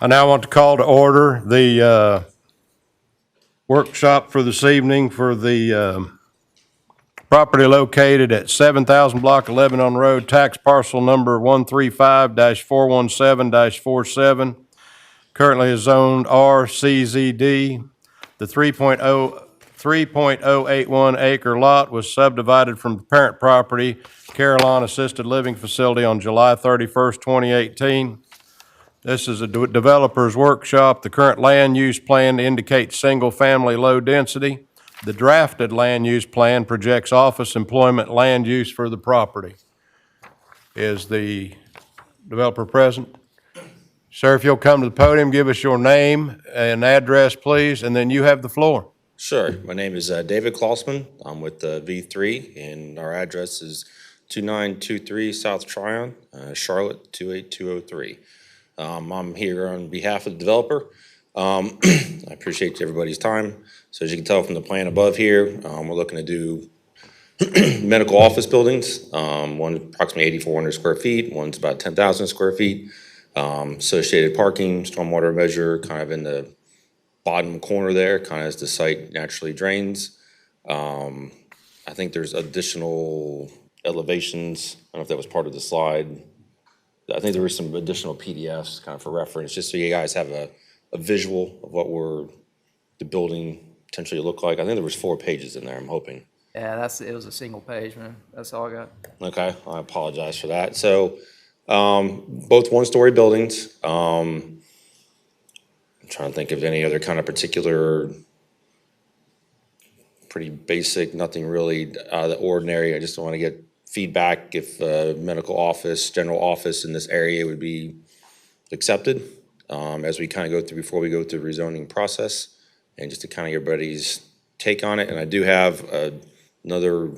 I now want to call to order the workshop for this evening for the property located at 7,000 Block of Lebanon Road, tax parcel number 135-417-47. Currently is zoned RCZD. The 3.081 acre lot was subdivided from the parent property, Carillon Assisted Living Facility, on July 31st, 2018. This is a developer's workshop. The current land use plan indicates single-family low density. The drafted land use plan projects office employment land use for the property. Is the developer present? Sir, if you'll come to the podium, give us your name and address, please, and then you have the floor. Sure. My name is David Klossman. I'm with V3, and our address is 2923 South Tryon, Charlotte 28203. I'm here on behalf of the developer. I appreciate everybody's time. So as you can tell from the plan above here, we're looking to do medical office buildings. One approximately 8,400 square feet, one's about 10,000 square feet. Associated parking, stormwater measure kind of in the bottom corner there, kind of as the site naturally drains. I think there's additional elevations. I don't know if that was part of the slide. I think there were some additional PDFs kind of for reference, just so you guys have a visual of what the building potentially look like. I think there was 4 pages in there, I'm hoping. Yeah, it was a single page, man. That's all I got. Okay, I apologize for that. So both one-story buildings. I'm trying to think of any other kind of particular, pretty basic, nothing really out of the ordinary. I just want to get feedback if medical office, general office in this area would be accepted as we kind of go through, before we go through the rezoning process, and just to kind of get everybody's take on it. And I do have another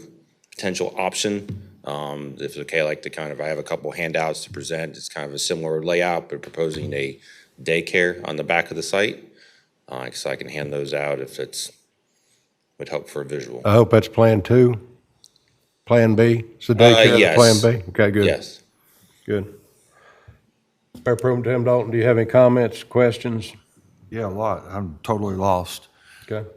potential option. If it's okay, I like to kind of, I have a couple handouts to present. It's kind of a similar layout, but proposing a daycare on the back of the site. So I can hand those out if would help for a visual. I hope that's Plan 2. Plan B? It's the daycare, Yes. Plan B? Okay, good. Yes. Good. Mayor Pro Tem Dalton, do you have any comments, questions? Yeah, a lot. I'm totally lost. Okay.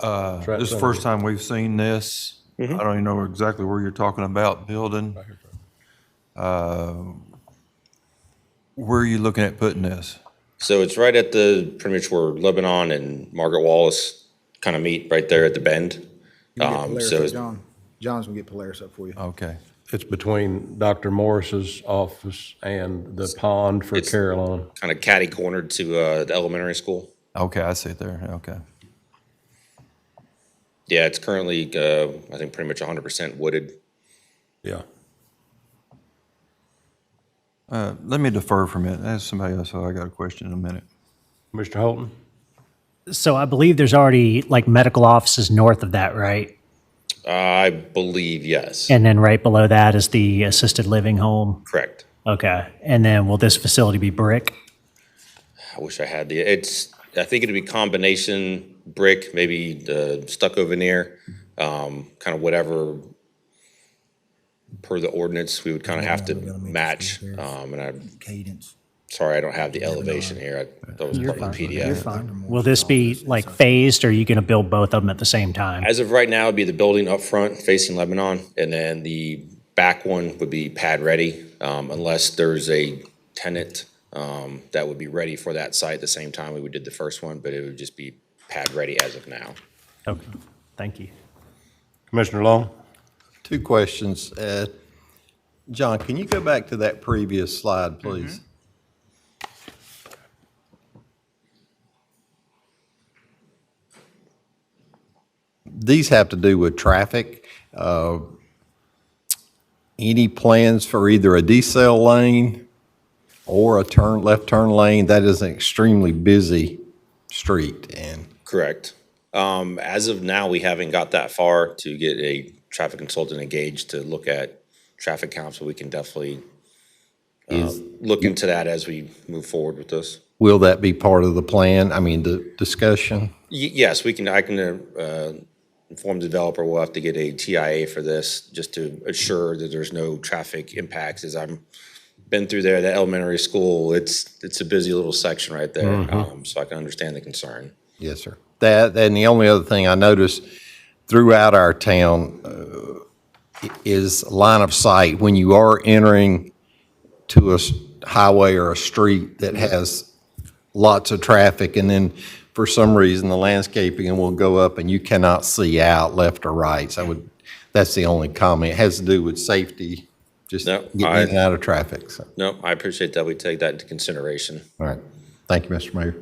This is the first time we've seen this. I don't even know exactly where you're talking about building. Where are you looking at putting this? So it's right at pretty much where Lebanon and Margaret Wallace kind of meet, right there at the bend. You can get Polaris so up, it's John's gonna get Polaris up for you. Okay. It's between Dr. Morris's office and the pond for Carillon. kind of catty-cornered to the elementary school. Okay, I see it there. Okay. Yeah, it's currently, I think, pretty much 100% wooded. Yeah. Let me defer for a minute. Ask somebody else. I got a question in a minute. Mr. Holton? So I believe there's already like medical offices north of that, right? I believe, yes. And then right below that is the assisted living home. Correct. Okay. And then will this facility be brick? I wish I had I think it'd be combination brick, maybe stucco veneer, kind of whatever per the ordinance we would kind of have to match. And Cadence. sorry, I don't have the elevation here. That was part of the PDF. You're fine. Will this be like phased, or are you going to build both of them at the same time? As of right now, it'd be the building up front facing Lebanon, and then the back one would be pad ready, unless there's a tenant that would be ready for that site at the same time we did the first one, but it would just be pad ready as of now. Okay. Thank you. Commissioner Long? 2 questions. John, can you go back to that previous slide, please? These have to do with traffic. Any plans for either a decel lane or a left turn lane? That is an extremely busy street. And Correct. As of now, we haven't got that far to get a traffic consultant engaged to look at traffic counts, but we can definitely look into that as we move forward with this. will that be part of the plan? I mean, the discussion? Yes, we can. I can inform the developer. We'll have to get a TIA for this just to assure that there's no traffic impacts. As I'm been through there, the elementary school, it's a busy little section right there. So I can understand the concern. Yes, sir. That, and the only other thing I noticed throughout our town is line of sight. When you are entering to a highway or a street that has lots of traffic, and then for some reason, the landscaping will go up and you cannot see out left or right. So that's the only comment. It has to do with safety, just No, getting in and out of traffic. So, No, I appreciate that. We take that into consideration. all right. Thank you, Mr. Mayor.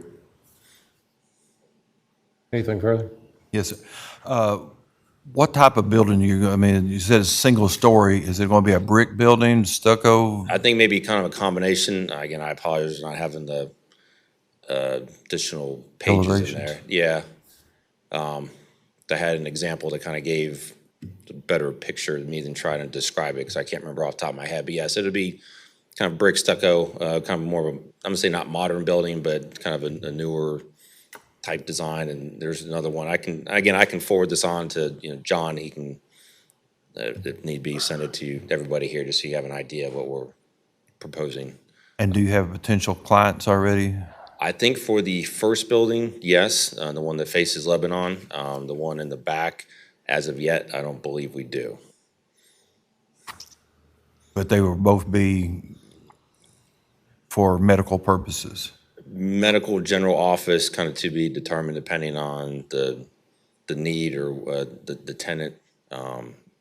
Anything further? Yes, sir. What type of building I mean, you said it's single story. Is it going to be a brick building, stucco? I think maybe kind of a combination. Again, I apologize for not having the additional pages in Elevations. there. Yeah. I had an example that kind of gave a better picture to me than trying to describe it because I can't remember off the top of my head. But yes, it'll be kind of brick stucco, kind of more of a, I'm gonna say not modern building, but kind of a newer type design. And there's another one. I can forward this on to, John. He can, if need be, send it to everybody here just so you have an idea of what we're proposing. And do you have potential clients already? I think for the first building, yes, the one that faces Lebanon. The one in the back, as of yet, I don't believe we do. But they will both be for medical purposes. Medical general office, kind of to be determined depending on the need or the tenant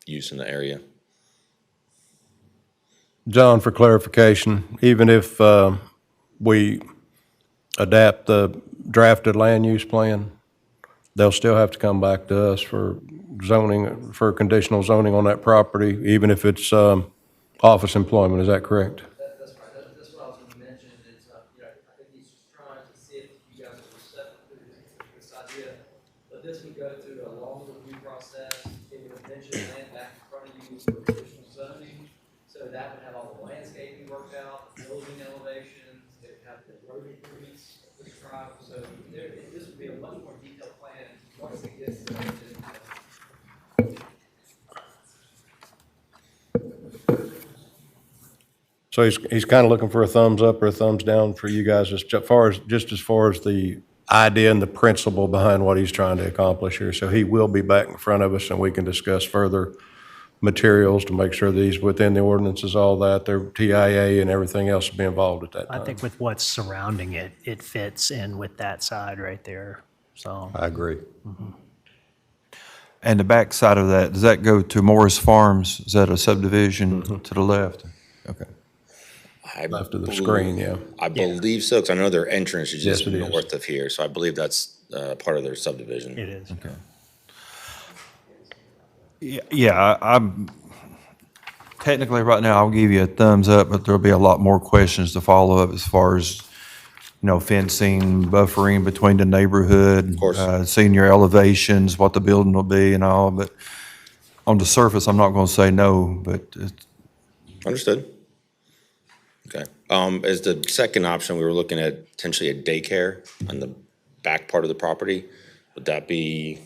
use in the area. John, for clarification, even if we adapt the drafted land use plan, they'll still have to come back to us for zoning, for conditional zoning on that property, even if it's office employment. Is that correct? That's right, that's what I was gonna mention, is, I think he's just trying to see if you guys are receptive to this idea. But this would go through a long review process, it would eventually land back in front of you for additional zoning. So that would have all the landscaping worked out, building elevations, it would have the road improvements described. So this would be a much more detailed plan once it gets to. So he's kind of looking for a thumbs up or a thumbs down for you guys as far as the idea and the principle behind what he's trying to accomplish here. So he will be back in front of us and we can discuss further materials to make sure that he's within the ordinances, all that, their TIA and everything else will be involved at that I time. think with what's surrounding it, it fits in with that side right there. So I agree. And the back side of that, does that go to Morris Farms? Is that a subdivision to the left? Okay. Left of the screen, yeah. I believe so, because I know their entrance is just Yes, it is. north of here, so I believe that's part of their subdivision. it is. Yeah, I'm technically right now, I'll give you a thumbs up, but there'll be a lot more questions to follow up as far as, fencing, buffering between the neighborhood. Of course. Seeing your elevations, what the building will be and all, but on the surface, I'm not going to say no, but Understood. Okay. As the second option, we were looking at potentially a daycare on the back part of the property. Would that be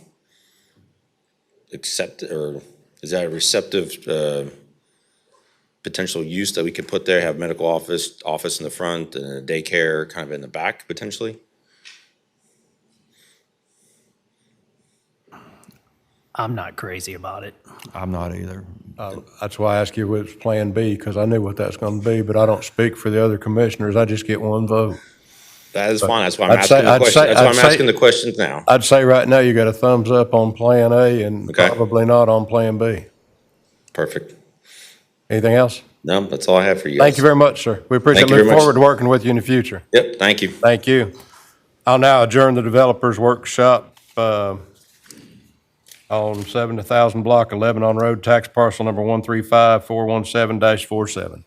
or is that a receptive potential use that we could put there? Have medical office in the front and a daycare kind of in the back potentially? I'm not crazy about it. I'm not either. That's why I asked you what's Plan B, because I knew what that's going to be, but I don't speak for the other commissioners. I just get one vote. That is fine. That's why I'm I'd say- asking the I'd question. say- That's why I'd I'm say- asking the questions now. I'd say right now you got a thumbs up on Plan A and Okay. probably not on Plan B. Perfect. Anything else? No, that's all I have for you. Thank guys. you very much, sir. We appreciate Thank it. you Look very much. forward to working with you in the future. Yep, thank you. Thank you. I'll now adjourn the developers workshop on 7000 Block 11 on Road, tax parcel number 135417-47.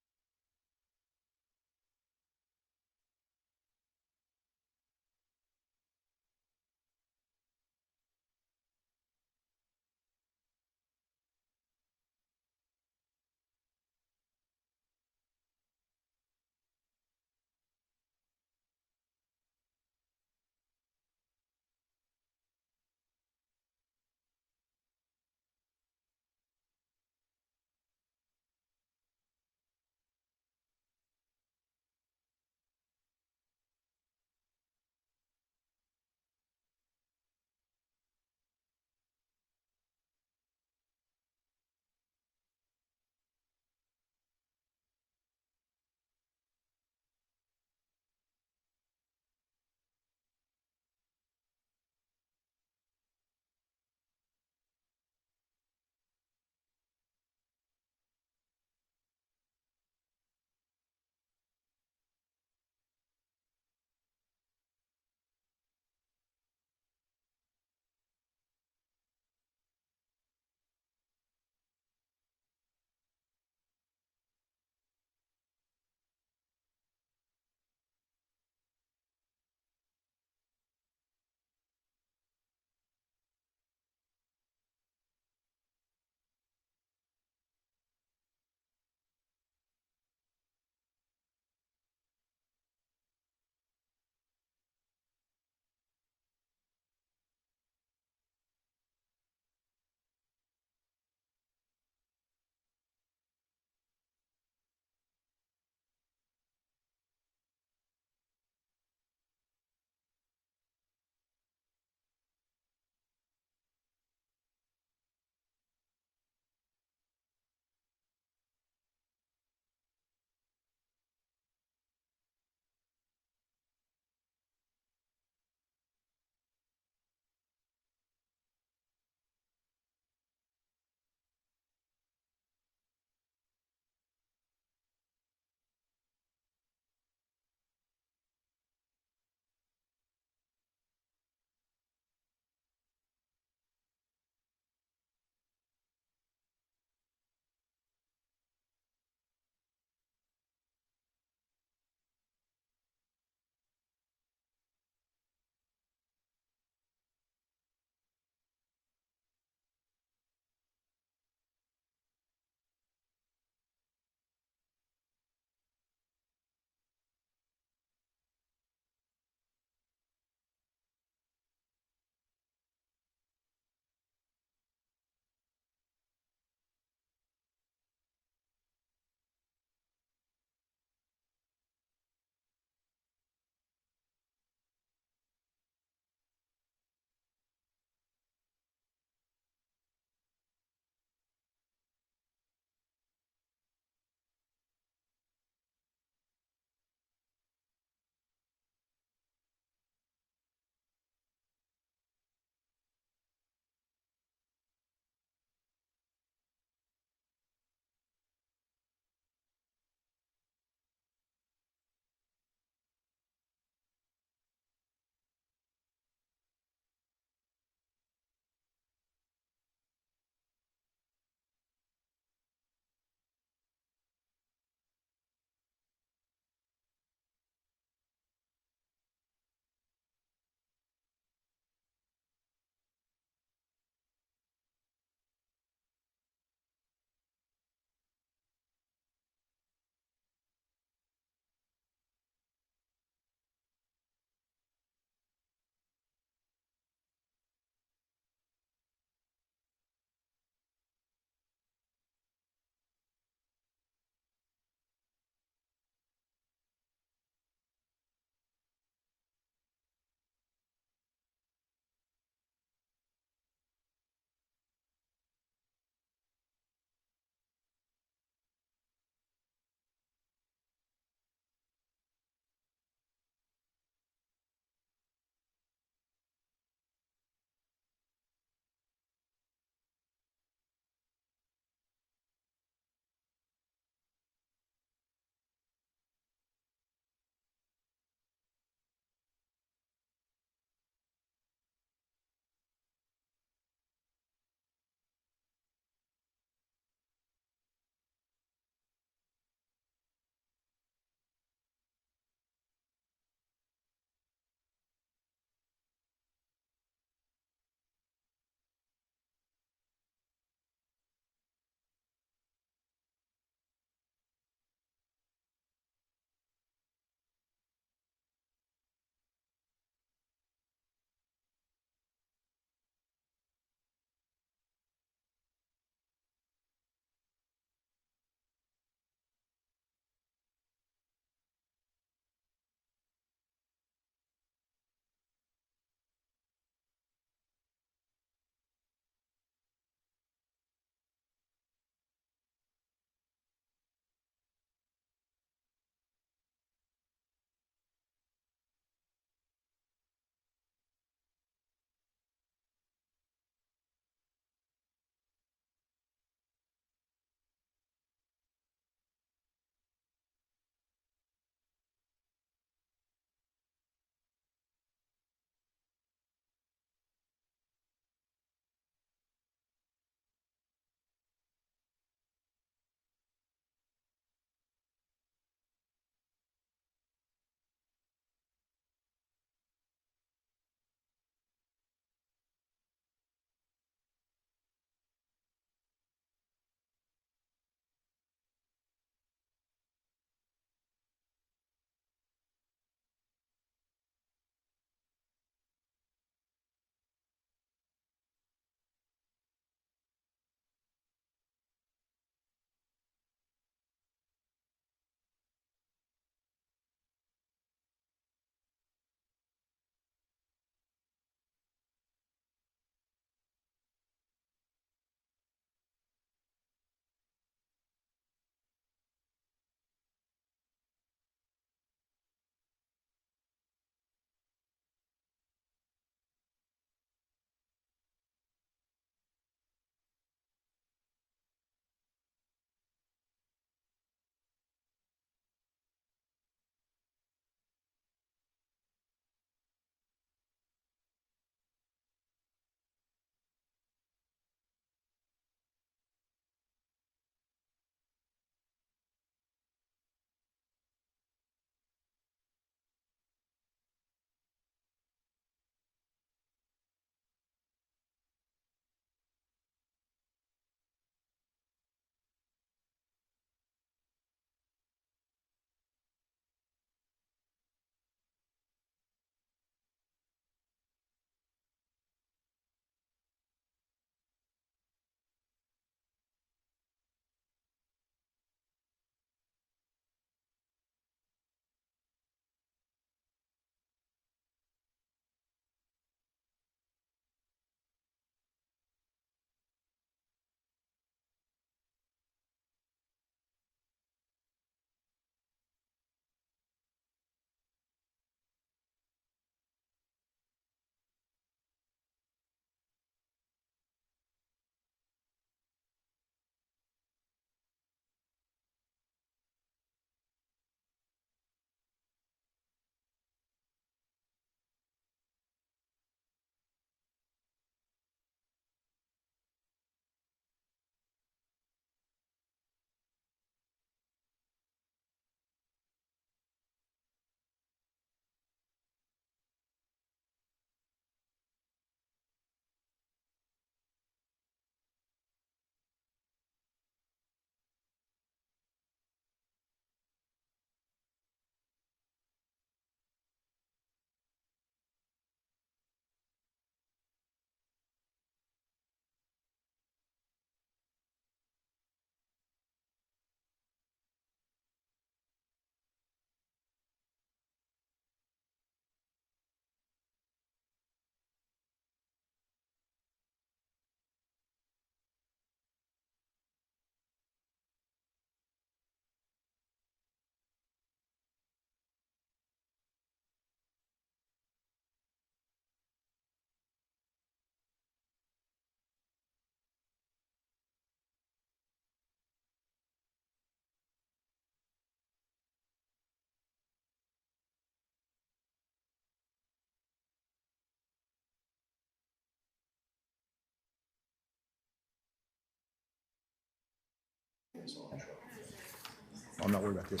I'm not worried about this.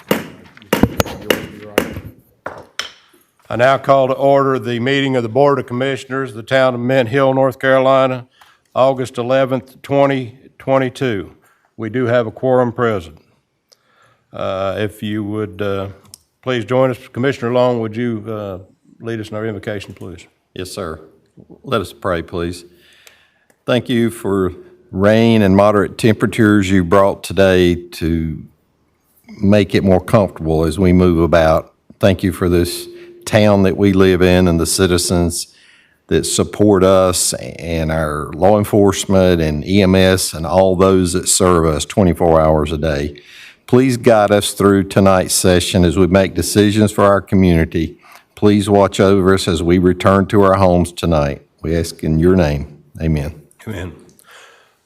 You're right. I now call to order the meeting of the Board of Commissioners of the town of Mint Hill, North Carolina, August 11th, 2022. We do have a quorum present. If you would please join us. Commissioner Long, would you lead us in our invocation, please? Yes, sir. Let us pray, please. Thank you for rain and moderate temperatures you brought today to make it more comfortable as we move about. Thank you for this town that we live in and the citizens that support us and our law enforcement and EMS and all those that serve us 24 hours a day. Please guide us through tonight's session as we make decisions for our community. Please watch over us as we return to our homes tonight. We ask in your name. Amen. Amen.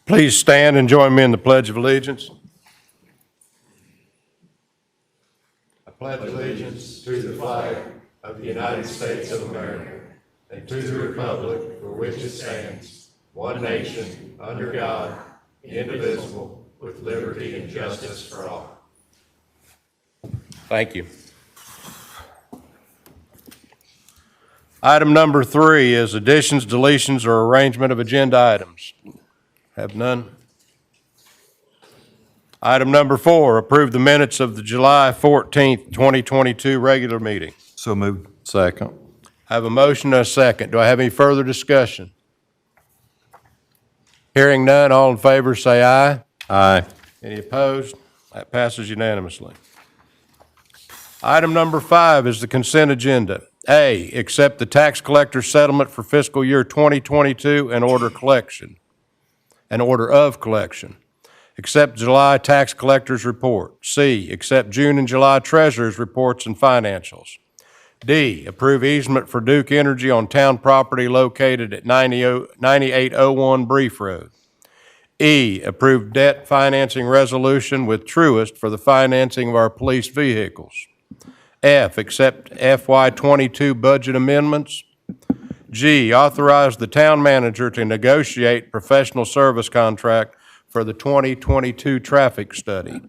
Please stand and join me in the Pledge of Allegiance. I pledge allegiance to the flag of the United States of America and to the republic for which it stands, one nation, under God, indivisible, with liberty and justice for all. Thank you. Item number 3 is additions, deletions, or arrangement of agenda items. Have none. Item number 4, approve the minutes of the July 14th, 2022 regular meeting. So moved. Second. I have a motion and a second. Do I have any further discussion? Hearing none, all in favor say aye. Aye. Any opposed? That passes unanimously. Item number 5 is the consent agenda. A, accept the tax collector settlement for fiscal year 2022 and order of collection. Accept July tax collector's report. C, accept June and July treasurer's reports and financials. D, approve easement for Duke Energy on town property located at 9801 Brief Road. E, approve debt financing resolution with Truist for the financing of our police vehicles. F, accept FY '22 budget amendments. G, authorize the town manager to negotiate professional service contract for the 2022 traffic study.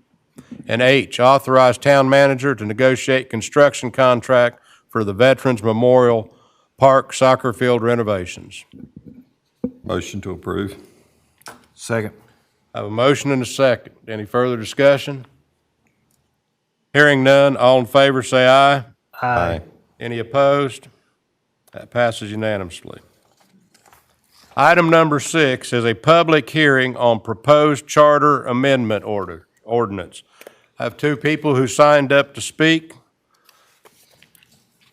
And H, authorize town manager to negotiate construction contract for the Veterans Memorial Park soccer field renovations. Motion to approve. Second. I have a motion and a second. Any further discussion? Hearing none, all in favor say aye. Aye. Any opposed? That passes unanimously. Item number 6 is a public hearing on proposed charter amendment ordinance. I have 2 people who signed up to speak.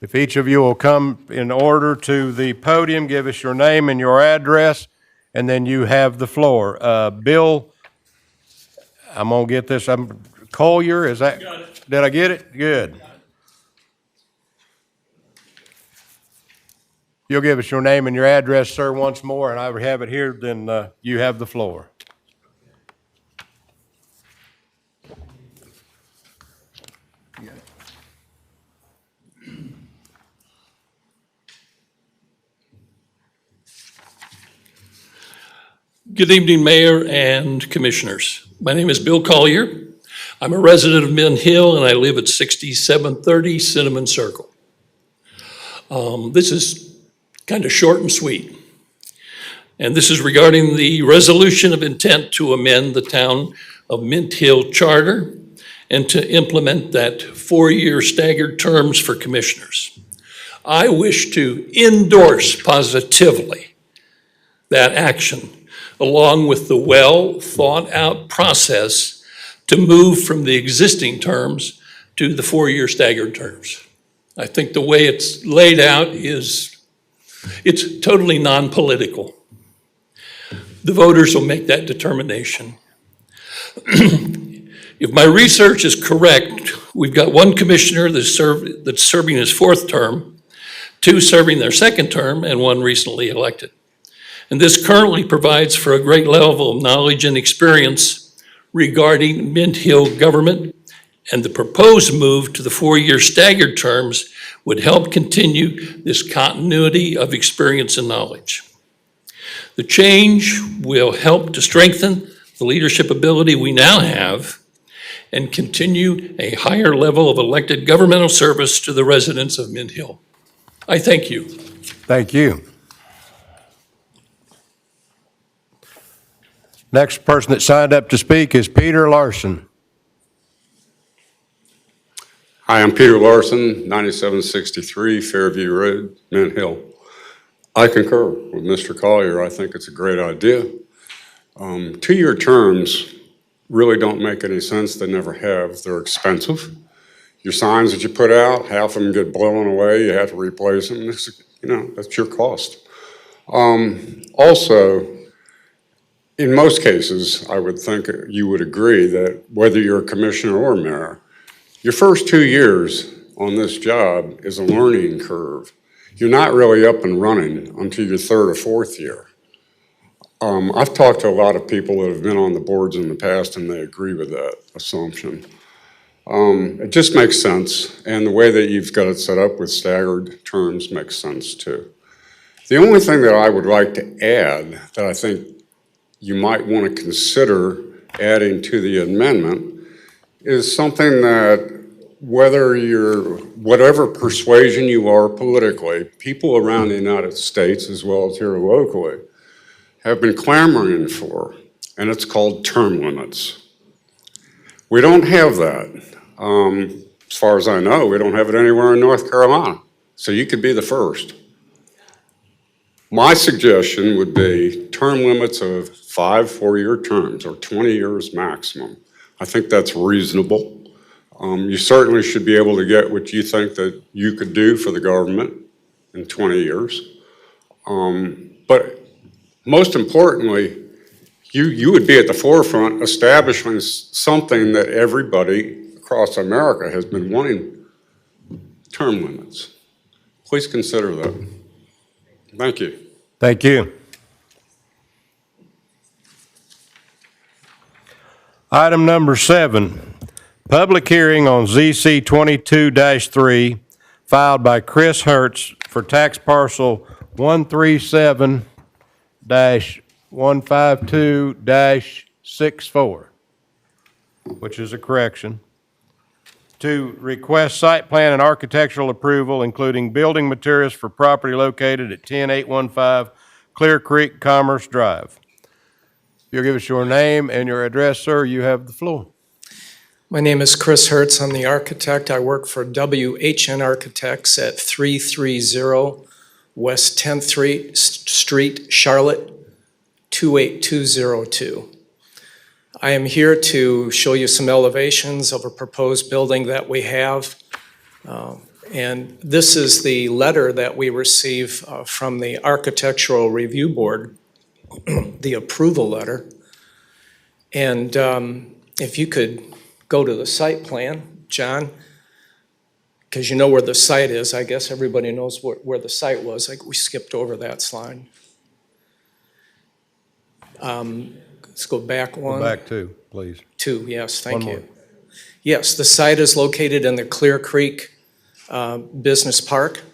If each of you will come in order to the podium, give us your name and your address, and then you have the floor. Bill, I'm going to get this, Collier, is that? Got it. Did I get it? Good. You'll give us your name and your address, sir, once more, and I have it here, then you have the floor. Good evening, Mayor and Commissioners. My name is Bill Collier. I'm a resident of Mint Hill, and I live at 6730 Cinnamon Circle. This is kind of short and sweet. And this is regarding the resolution of intent to amend the Town of Mint Hill Charter and to implement that 4-year staggered terms for commissioners. I wish to endorse positively that action, along with the well-thought-out process to move from the existing terms to the 4-year staggered terms. I think the way it's laid out it's totally non-political. The voters will make that determination. If my research is correct, we've got 1 commissioner that's serving his 4th term, 2 serving their 2nd term, and 1 recently elected. And this currently provides for a great level of knowledge and experience regarding Mint Hill government, and the proposed move to the 4-year staggered terms would help continue this continuity of experience and knowledge. The change will help to strengthen the leadership ability we now have and continue a higher level of elected governmental service to the residents of Mint Hill. I thank you. Thank you. Next person that signed up to speak is Peter Larson. Hi, I'm Peter Larson, 9763 Fairview Road, Mint Hill. I concur with Mr. Collier. I think it's a great idea. 2-year terms really don't make any sense. They never have. They're expensive. Your signs that you put out, half of them get blown away. You have to replace them. That's your cost. Also, in most cases, I would think you would agree that whether you're a commissioner or mayor, your first 2 years on this job is a learning curve. You're not really up and running until your 3rd or 4th year. I've talked to a lot of people that have been on the boards in the past, and they agree with that assumption. It just makes sense, and the way that you've got it set up with staggered terms makes sense too. The only thing that I would like to add that I think you might want to consider adding to the amendment is something that whatever persuasion you are politically, people around the United States as well as here locally have been clamoring for, and it's called term limits. We don't have that. As far as I know, we don't have it anywhere in North Carolina, so you could be the first. My suggestion would be term limits of 5 4-year terms or 20 years maximum. I think that's reasonable. You certainly should be able to get what you think that you could do for the government in 20 years. But most importantly, you would be at the forefront establishing something that everybody across America has been wanting: term limits. Please consider that. Thank you. Thank you. Item number 7, public hearing on ZC 22-3, filed by Chris Hertz for tax parcel 137-152-64, which is a correction, to request site plan and architectural approval, including building materials for property located at 10815 Clear Creek Commerce Drive. You'll give us your name and your address, sir. You have the floor. My name is Chris Hertz. I'm the architect. I work for WHN Architects at 330 West 10th Street, Charlotte, 28202. I am here to show you some elevations of a proposed building that we have. And this is the letter that we receive from the Architectural Review Board, the approval letter. And if you could go to the site plan, John, because you know where the site is. I guess everybody knows where the site was. We skipped over that slide. Let's go back one. Go back 2, please. 2, yes, thank One you. more. Yes, the site is located in the Clear Creek Business Park.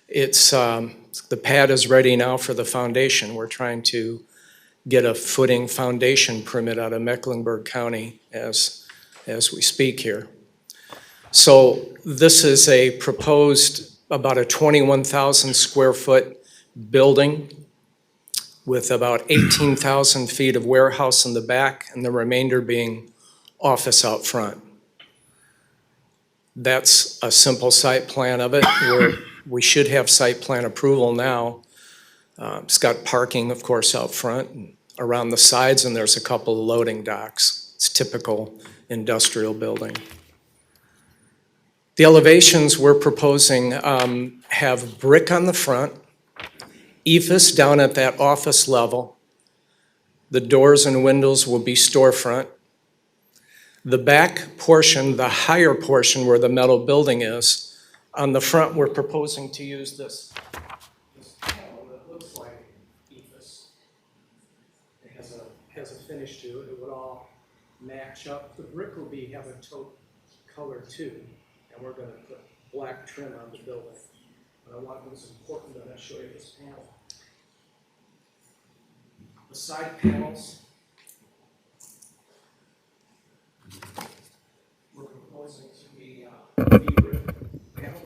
It's, the pad is ready now for the foundation. We're trying to get a footing foundation permit out of Mecklenburg County as we speak here. So this is a proposed about a 21,000 square foot building with about 18,000 feet of warehouse in the back and the remainder being office out front. That's a simple site plan of it. We should have site plan approval now. It's got parking, of course, out front and around the sides, and there's a couple of loading docks. It's typical industrial building. The elevations we're proposing have brick on the front, ephes down at that office level. The doors and windows will be storefront. The back portion, the higher portion where the metal building is, on the front we're proposing to use this panel that looks like ephes. It has a finish to it. It would all match up. The brick will have a taupe color too, and we're going to put black trim on the building. But I want it was important that I show you this panel. The side panels V-brick panel.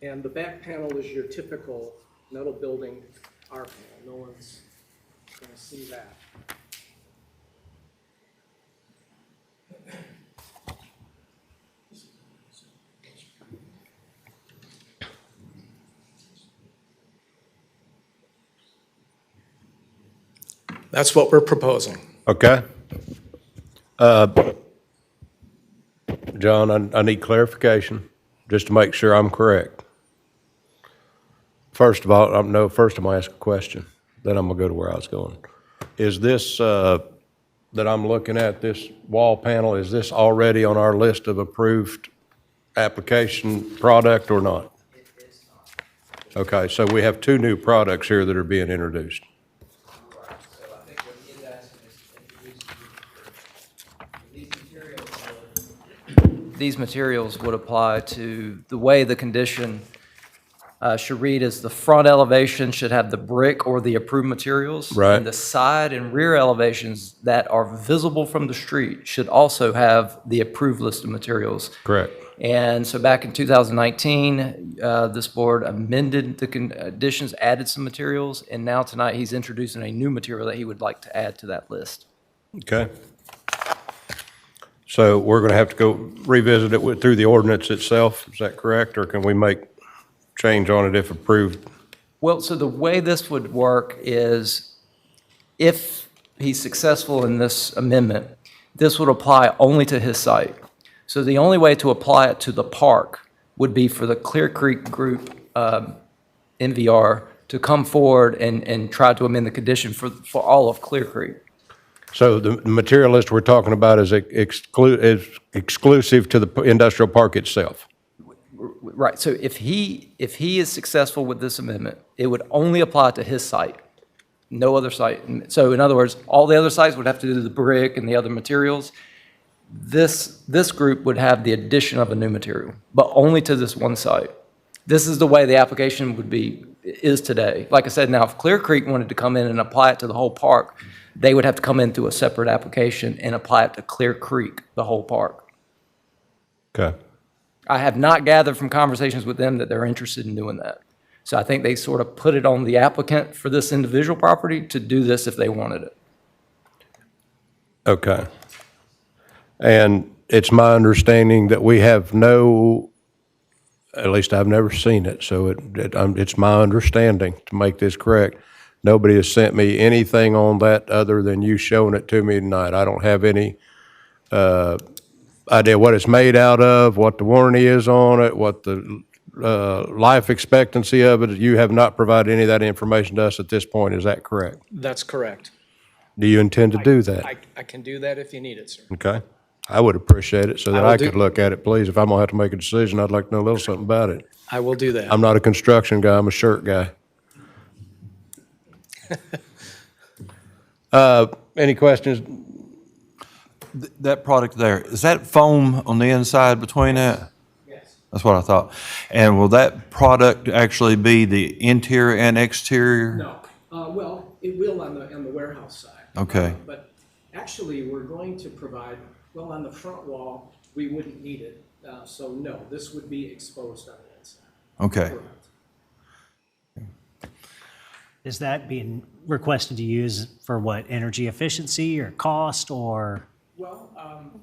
And the back panel is your typical metal building R panel. No one's going to see that. That's what we're proposing. Okay. John, I need clarification, just to make sure I'm correct. First of all, first I'm gonna ask a question, then I'm gonna go to where I was going. Is this, that I'm looking at, this wall panel, is this already on our list of approved application product or not? It is not. Okay, so we have two new products here that are being introduced. Right, so I think what he is asking is these materials would apply to the way the condition should read is the front elevation should have the brick or the approved materials. Right. And the side and rear elevations that are visible from the street should also have the approved list of materials. Correct. And so back in 2019, this board amended the conditions, added some materials, and now tonight he's introducing a new material that he would like to add to that list. Okay. So we're gonna have to go revisit it through the ordinance itself, is that correct? Or can we make change on it if approved? Well, so the way this would work is if he's successful in this amendment, this would apply only to his site. So the only way to apply it to the park would be for the Clear Creek Group, NVR, to come forward and try to amend the condition for all of Clear Creek. So the material list we're talking about is exclusive to the industrial park itself? Right, so if he is successful with this amendment, it would only apply to his site, no other site. So in other words, all the other sites would have to do the brick and the other materials. This group would have the addition of a new material, but only to this one site. This is the way the application is today. Like I said, now if Clear Creek wanted to come in and apply it to the whole park, they would have to come into a separate application and apply it to Clear Creek, the whole park. Okay. I have not gathered from conversations with them that they're interested in doing that. So I think they sort of put it on the applicant for this individual property to do this if they wanted it. Okay. And it's my understanding that we have no, at least I've never seen it, so it's my understanding, to make this correct, nobody has sent me anything on that other than you showing it to me tonight. I don't have any idea what it's made out of, what the warranty is on it, what the life expectancy of it. You have not provided any of that information to us at this point, is that correct? That's correct. Do you intend to do that? I can do that if you need it, sir. Okay. I would appreciate it so that I will I do- could look at it, please. If I'm gonna have to make a decision, I'd like to know a little something about it. I will do that. I'm not a construction guy, I'm a shirt guy. Any questions? That product there, is that foam on the inside between that? Yes. That's what I thought. And will that product actually be the interior and exterior? No, well, it will on the warehouse side. Okay. But actually, we're going to provide, well, on the front wall, we wouldn't need it. So no, this would be exposed on the inside. Okay. Correct. Is that being requested to use for what, energy efficiency or cost or? Well,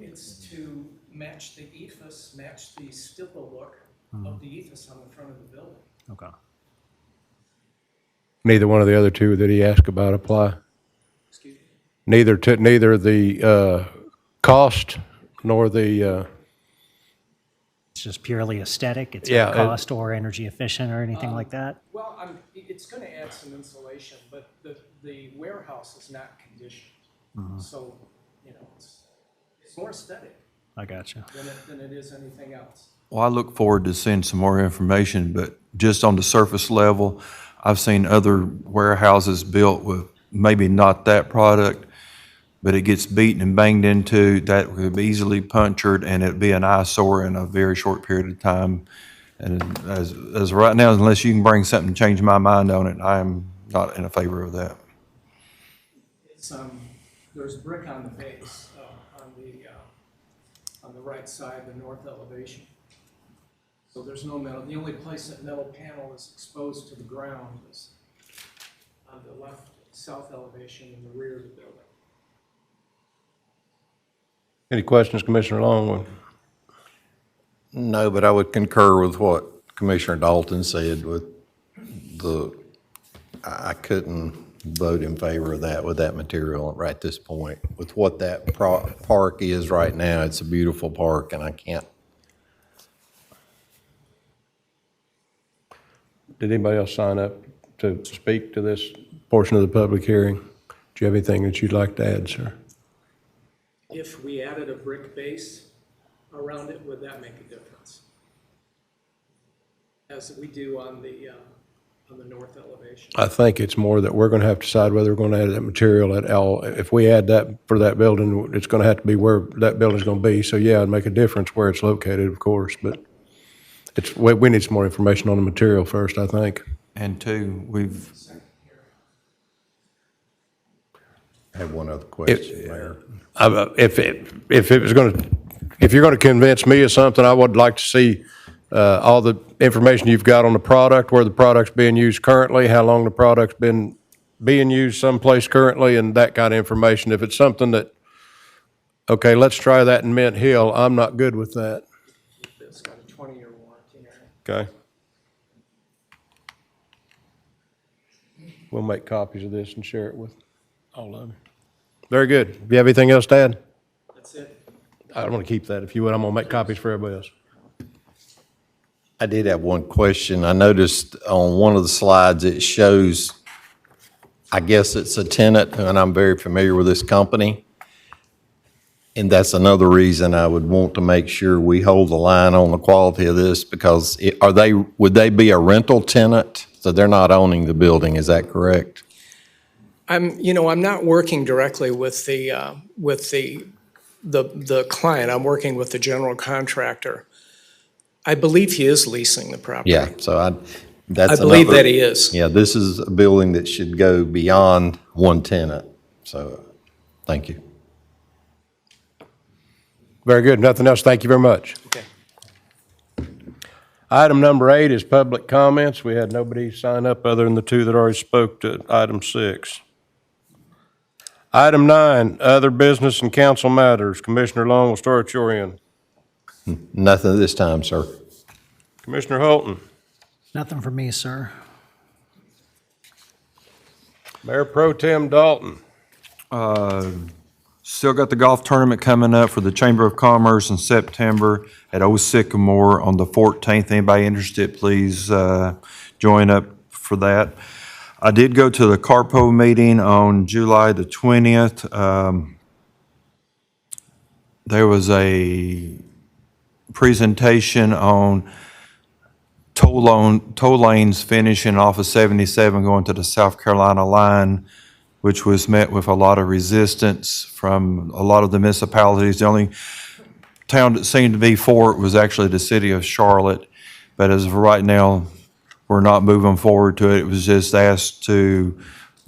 it's to match the ethos, match the stipple look of the ethos on the front of the building. Okay. Neither one of the other two that he asked about apply? Excuse me? Neither the cost nor the, It's just purely aesthetic? It's Yeah, not cost or energy efficient or anything like that? Well, it's going to add some insulation, but the warehouse is not conditioned. So, you know, it's more aesthetic I gotcha. than it is anything else. Well, I look forward to seeing some more information, but just on the surface level, I've seen other warehouses built with maybe not that product, but it gets beaten and banged into, that could be easily punctured, and it'd be an eyesore in a very short period of time. And as of right now, unless you can bring something to change my mind on it, I am not in a favor of that. It's, there's brick on the base, on the right side, the north elevation. So there's no metal. The only place that metal panel is exposed to the ground is on the left south elevation in the rear of the building. Any questions, Commissioner Longwood? No, but I would concur with what Commissioner Dalton said with I couldn't vote in favor of that with that material right at this point. With what that park is right now, it's a beautiful park, and I can't. Did anybody else sign up to speak to this portion of the public hearing? Do you have anything that you'd like to add, sir? If we added a brick base around it, would that make a difference? As we do on the north elevation? I think it's more that we're going to have to decide whether we're going to add that material at all. If we add that for that building, it's going to have to be where that building's going to be. So yeah, it'd make a difference where it's located, of course, but we need some more information on the material first, I think. And two, we've, I have one other question, Mayor. If you're going to convince me of something, I would like to see all the information you've got on the product, where the product's being used currently, how long the product's been being used someplace currently, and that kind of information. If it's something that, okay, let's try that in Mint Hill, I'm not good with that. It's got a 20-year warranty. Okay. We'll make copies of this and share it with all of them. Very good. Do you have anything else to add? That's it. I don't want to keep that. If you would, I'm going to make copies for everybody else. I did have one question. I noticed on one of the slides, it shows, I guess it's a tenant, and I'm very familiar with this company. And that's another reason I would want to make sure we hold the line on the quality of this, because would they be a rental tenant? So they're not owning the building, is that correct? I'm not working directly with the client. I'm working with the general contractor. I believe he is leasing the property. Yeah, so that's I believe another- that he is. Yeah, this is a building that should go beyond one tenant. So, thank you. Very good. Nothing else. Thank you very much. Okay. Item number 8 is public comments. We had nobody sign up other than the two that already spoke to item 6. Item 9, other business and council matters. Commissioner Long, we'll start at your end. Nothing this time, sir. Commissioner Holton. Nothing for me, sir. Mayor Pro Tem Dalton. still got the golf tournament coming up for the Chamber of Commerce in September at Old Sycamore on the 14th. Anybody interested, please join up for that. I did go to the CARPO meeting on July the 20th. There was a presentation on toll lanes finishing off of 77 going to the South Carolina line, which was met with a lot of resistance from a lot of the municipalities. The only town that seemed to be for it was actually the city of Charlotte. But as of right now, we're not moving forward to it. It was just asked to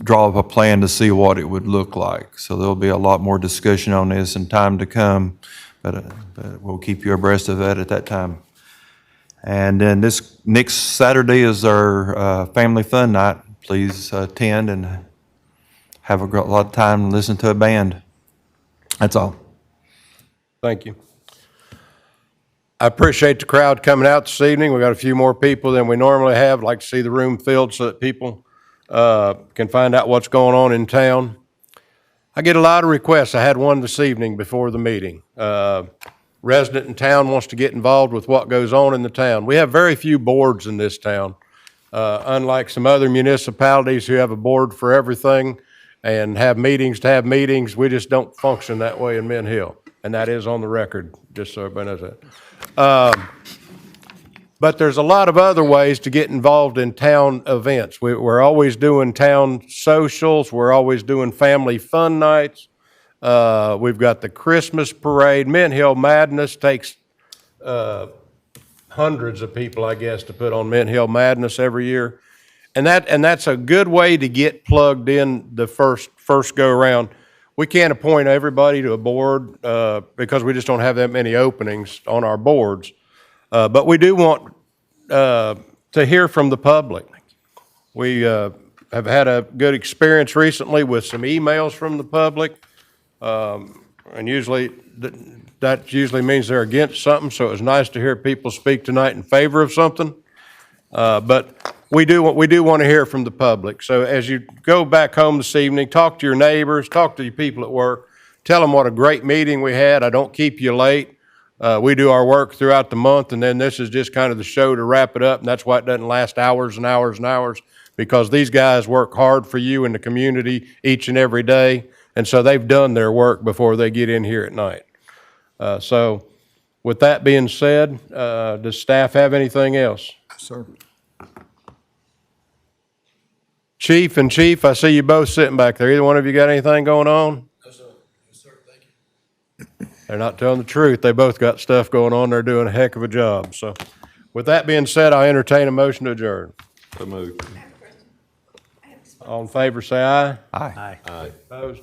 draw up a plan to see what it would look like. So there'll be a lot more discussion on this in time to come, but we'll keep you abreast of that at that time. And then this next Saturday is our family fun night. Please attend and have a lot of time and listen to a band. That's all. Thank you. I appreciate the crowd coming out this evening. We got a few more people than we normally have. I'd like to see the room filled so that people can find out what's going on in town. I get a lot of requests. I had one this evening before the meeting. Resident in town wants to get involved with what goes on in the town. We have very few boards in this town, unlike some other municipalities who have a board for everything and have meetings to have meetings. We just don't function that way in Mint Hill, and that is on the record, just so everybody knows that. But there's a lot of other ways to get involved in town events. We're always doing town socials. We're always doing family fun nights. We've got the Christmas parade. Mint Hill Madness takes hundreds of people, I guess, to put on Mint Hill Madness every year. And that's a good way to get plugged in the first go around. we can't appoint everybody to a board because we just don't have that many openings on our boards. But we do want to hear from the public. We have had a good experience recently with some emails from the public. And usually, that usually means they're against something, so it was nice to hear people speak tonight in favor of something. But we do want to hear from the public. So as you go back home this evening, talk to your neighbors, talk to your people at work, tell them what a great meeting we had. I don't keep you late. We do our work throughout the month, and then this is just kind of the show to wrap it up, and that's why it doesn't last hours and hours and hours, because these guys work hard for you in the community each and every day, and so they've done their work before they get in here at night. So with that being said, does staff have anything else? Sir. Chief and Chief, I see you both sitting back there. Either one of you got anything going on? No, sir. Yes, sir. Thank you. They're not telling the truth. They both got stuff going on. They're doing a heck of a job. So with that being said, I entertain a motion to adjourn. So moved. All in favor, say aye. Aye. Opposed?